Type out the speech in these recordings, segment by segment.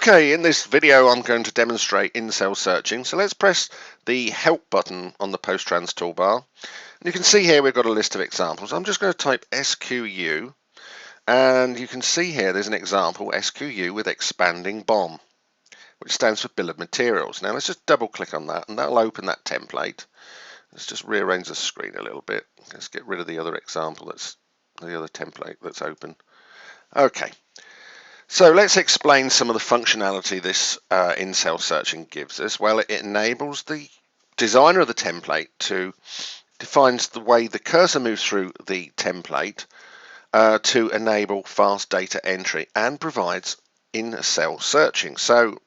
Okay, in this video I'm going to demonstrate in-cell searching. So let's press the Help button on the PostTrans toolbar. And you can see here we've got a list of examples. I'm just going to type SQU, and you can see here there's an example, SQU with expanding BOM, which stands for Bill of Materials. Now let's just double click on that and that'll open that template. Let's just rearrange the screen a little bit. Let's get rid of the other example, that's the other template that's open. Okay. So let's explain some of the functionality this in-cell searching gives us. Well, it enables the designer of the template to defines the way the cursor moves through the template to enable fast data entry and provides in-cell searching. So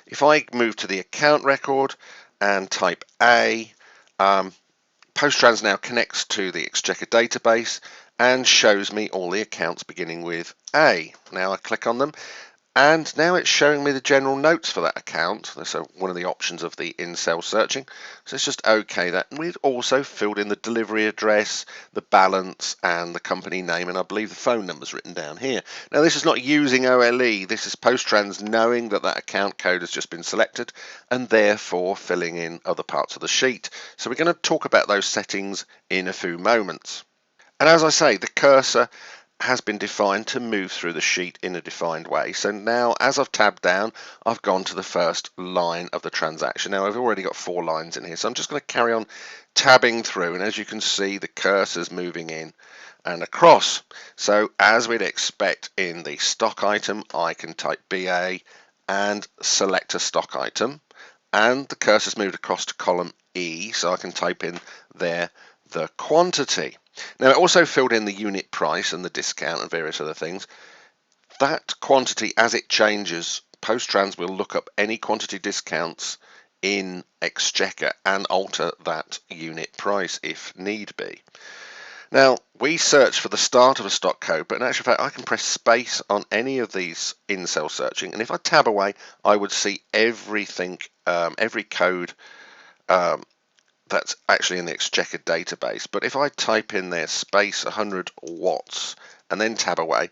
if I move to the account record and type A, PostTrans now connects to the Exchequer database and shows me all the accounts beginning with A. Now I click on them and now it's showing me the general notes for that account. That's one of the options of the in-cell searching. So let's just OK that. And we've also filled in the delivery address, the balance and the company name, and I believe the phone number's written down here. Now this is not using OLE, this is PostTrans knowing that that account code has just been selected and therefore filling in other parts of the sheet. So we're going to talk about those settings in a few moments. And as I say, the cursor has been defined to move through the sheet in a defined way. So now as I've tabbed down, I've gone to the first line of the transaction. Now I've already got 4 lines in here, so I'm just going to carry on tabbing through, and as you can see the cursor's moving in and across. So as we'd expect in the stock item, I can type BA and select a stock item, and the cursor's moved across to column E, so I can type in there the quantity. Now it also filled in the unit price and the discount and various other things. That quantity, as it changes, PostTrans will look up any quantity discounts in Exchequer and alter that unit price if need be. Now we search for the start of a stock code, but in actual fact I can press space on any of these in-cell searching, and if I tab away I would see everything, every code that's actually in the Exchequer database. But if I type in there space 100 watts and then tab away,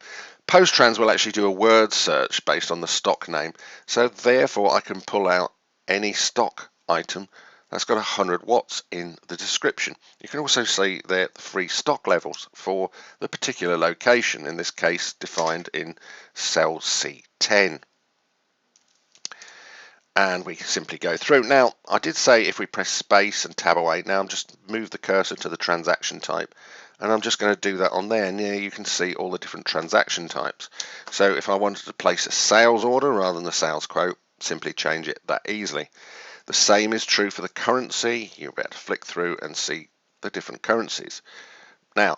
PostTrans will actually do a word search based on the stock name. So therefore I can pull out any stock item that's got 100 watts in the description. You can also see there the free stock levels for the particular location, in this case defined in cell C10. And we simply go through. Now I did say if we press space and tab away, now I'm just move the cursor to the transaction type, and I'm just going to do that on there, and here you can see all the different transaction types. So if I wanted to place a sales order rather than a sales quote, simply change it that easily. The same is true for the currency. You'll be able to flick through and see the different currencies. Now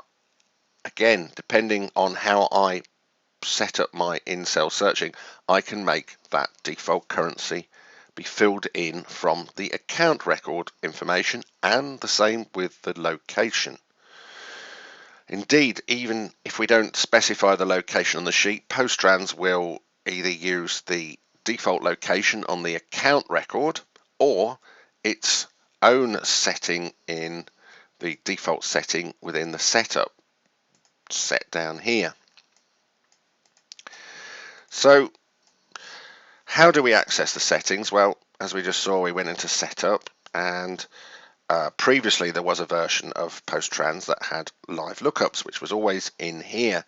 again, depending on how I set up my in-cell searching, I can make that default currency be filled in from the account record information, and the same with the location. Indeed, even if we don't specify the location on the sheet, PostTrans will either use the default location on the account record or its own setting in the default setting within the setup set down here. So how do we access the settings? Well, as we just saw, we went into setup, and previously there was a version of PostTrans that had live lookups, which was always in here.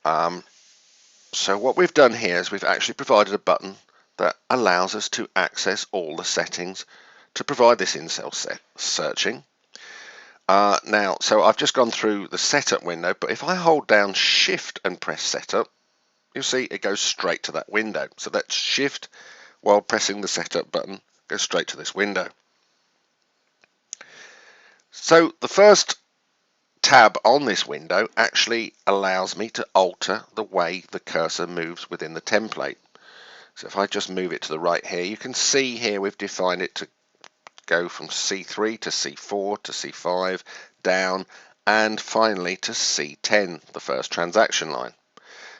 So what we've done here is we've actually provided a button that allows us to access all the settings to provide this in-cell searching. Now, so I've just gone through the setup window, but if I hold down Shift and press setup, you'll see it goes straight to that window. So that's Shift while pressing the setup button, goes straight to this window. So the first tab on this window actually allows me to alter the way the cursor moves within the template. So if I just move it to the right here, you can see here we've defined it to go from C3 to C4 to C5 down, and finally to C10, the first transaction line.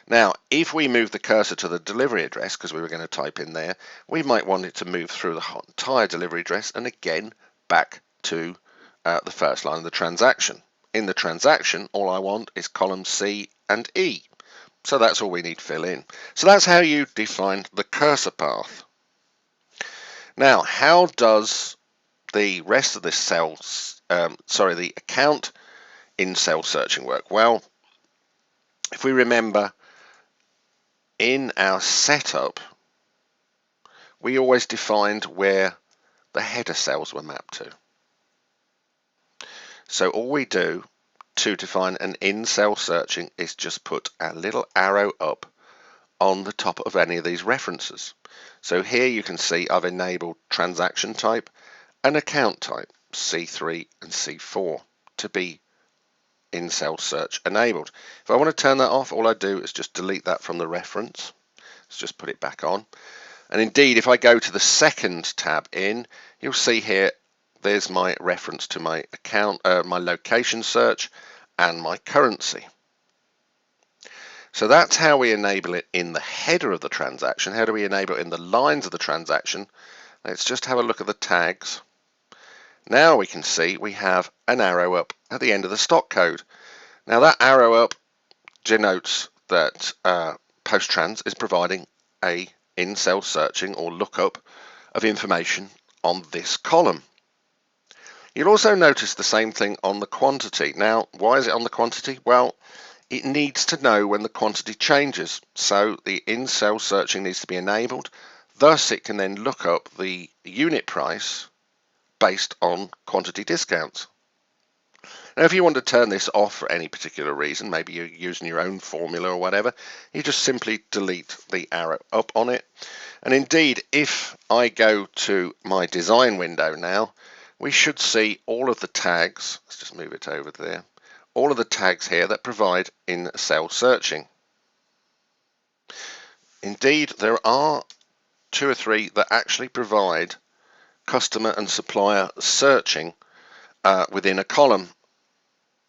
Now, if we move the cursor to the delivery address, because we were going to type in there, we might want it to move through the entire delivery address and again back to the first line of the transaction. In the transaction, all I want is column C and E. So that's all we need to fill in. So that's how you define the cursor path. Now, how does the rest of this the account in cell searching work? Well, if we remember, in our setup, we always defined where the header cells were mapped to. So all we do to define an in-cell searching is just put a little arrow up on the top of any of these references. So here you can see I've enabled transaction type and account type, C3 and C4, to be in-cell search enabled. If I want to turn that off, all I do is just delete that from the reference. Let's just put it back on. And indeed, if I go to the second tab in, you'll see here there's my reference to my account, my location search and my currency. So that's how we enable it in the header of the transaction. How do we enable it in the lines of the transaction? Let's just have a look at the tags. Now we can see we have an arrow up at the end of the stock code. Now that arrow up denotes that PostTrans is providing a in-cell searching or lookup of information on this column. You'll also notice the same thing on the quantity. Now, why is it on the quantity? Well, it needs to know when the quantity changes. So the in-cell searching needs to be enabled. Thus, it can then look up the unit price based on quantity discounts. Now, if you want to turn this off for any particular reason, maybe you're using your own formula or whatever, you just simply delete the arrow up on it. And indeed, if I go to my design window now, we should see all of the tags. Let's just move it over there. All of the tags here that provide in-cell searching. Indeed, there are 2 or 3 that actually provide customer and supplier searching within a column.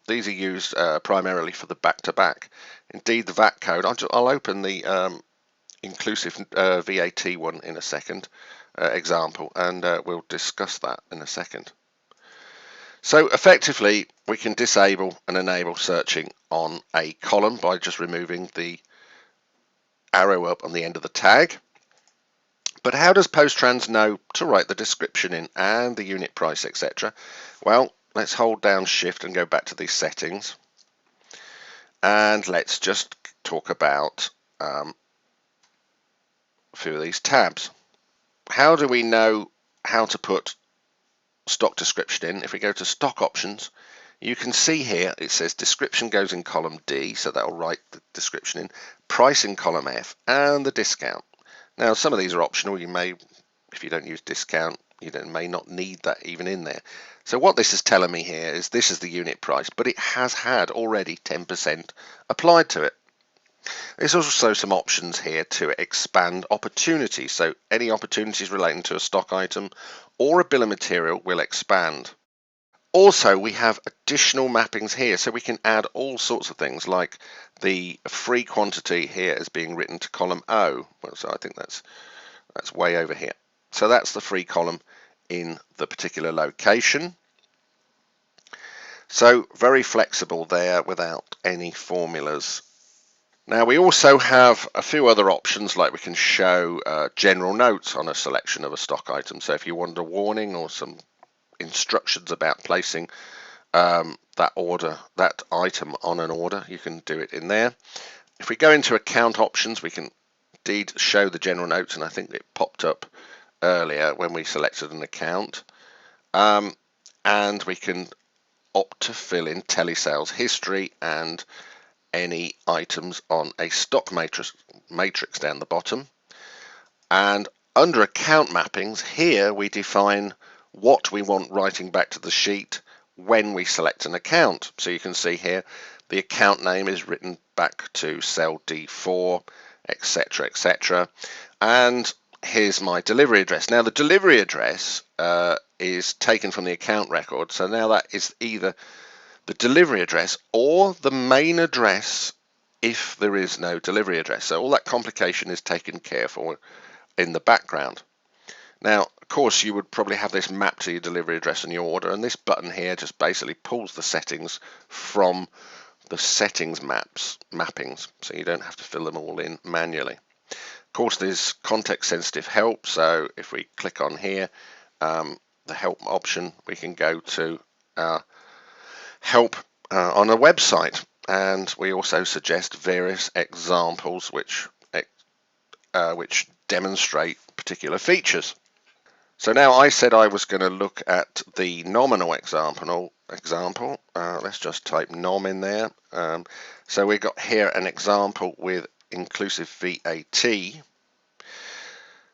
These are used primarily for the back-to-back. Indeed, the VAT code, I'll open the Inclusive VAT one in a second example, and we'll discuss that in a second. So effectively, we can disable and enable searching on a column by just removing the arrow up on the end of the tag. But how does PostTrans know to write the description in and the unit price, etc.? Well, let's hold down Shift and go back to these settings. And let's just talk about a few of these tabs. How do we know how to put stock description in? If we go to stock options, you can see here it says description goes in column D, so that will write the description in, price in column F, and the discount. Now some of these are optional. You may, if you don't use discount, you may not need that even in there. So what this is telling me here is this is the unit price, but it has had already 10% applied to it. There's also some options here to expand opportunities. So any opportunities relating to a stock item or a bill of material will expand. Also, we have additional mappings here, so we can add all sorts of things like the free quantity here is being written to column O. Well, so I think that's way over here. So that's the free column in the particular location. So very flexible there without any formulas. Now we also have a few other options, like we can show general notes on a selection of a stock item. So if you want a warning or some instructions about placing that item on an order, you can do it in there. If we go into account options, we can indeed show the general notes, and I think it popped up earlier when we selected an account. And we can opt to fill in telesales history and any items on a stock matrix down the bottom. And under account mappings, here we define what we want writing back to the sheet when we select an account. So you can see here the account name is written back to cell D4, etc., etc. And here's my delivery address. Now the delivery address is taken from the account record, so now that is either the delivery address or the main address if there is no delivery address. So all that complication is taken care for in the background. Now, of course, you would probably have this mapped to your delivery address and your order, and this button here just basically pulls the settings from the settings mappings, so you don't have to fill them all in manually. Of course, there's context sensitive help, so if we click on here, the help option, we can go to our help on a website, and we also suggest various examples which demonstrate particular features. So now I said I was going to look at the nominal example. Let's just type nom in there. So we've got here an example with inclusive VAT.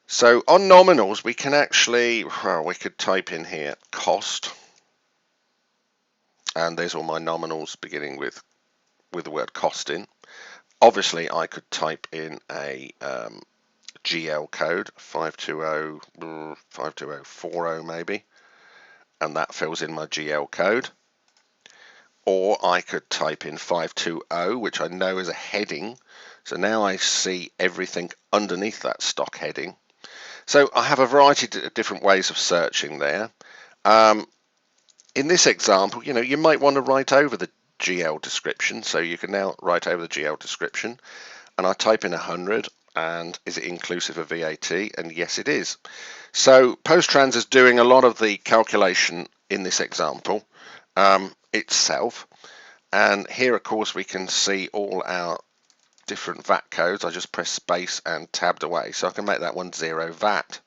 So on nominals, we can actually, we could type in here cost, and there's all my nominals beginning with the word cost in. Obviously, I could type in a GL code 52040 maybe, and that fills in my GL code. Or I could type in 520, which I know is a heading, so now I see everything underneath that stock heading. So I have a variety of different ways of searching there. In this example, you might want to write over the GL description, so you can now write over the GL description, and I type in 100, and is it inclusive of VAT? And yes, it is. So PostTrans is doing a lot of the calculation in this example itself, and here of course we can see all our different VAT codes. I just press space and tabbed away, so I can make that one 0 VAT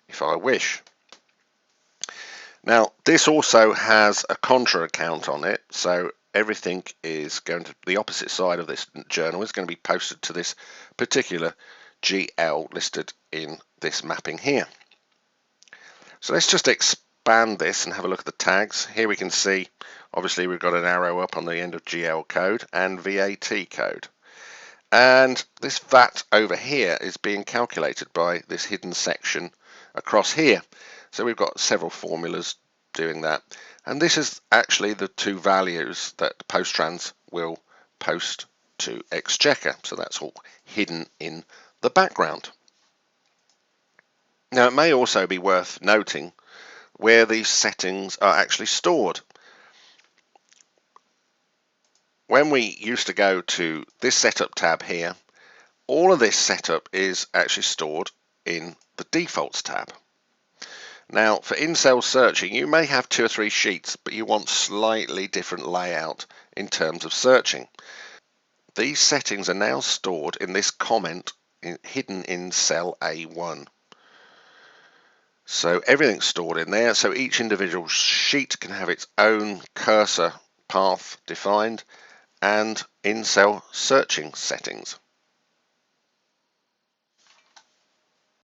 if I wish. Now this also has a contra account on it, so everything is going to the opposite side of this journal is going to be posted to this particular GL listed in this mapping here. So let's just expand this and have a look at the tags. Here we can see obviously we've got an arrow up on the end of GL code and VAT code. And this VAT over here is being calculated by this hidden section across here. So we've got several formulas doing that. And this is actually the two values that PostTrans will post to Exchequer. So that's all hidden in the background. Now it may also be worth noting where these settings are actually stored. When we used to go to this setup tab here, all of this setup is actually stored in the defaults tab. Now for in-cell searching, you may have 2 or 3 sheets, but you want slightly different layout in terms of searching. These settings are now stored in this comment hidden in cell A1. So everything's stored in there, so each individual sheet can have its own cursor path defined and in-cell searching settings.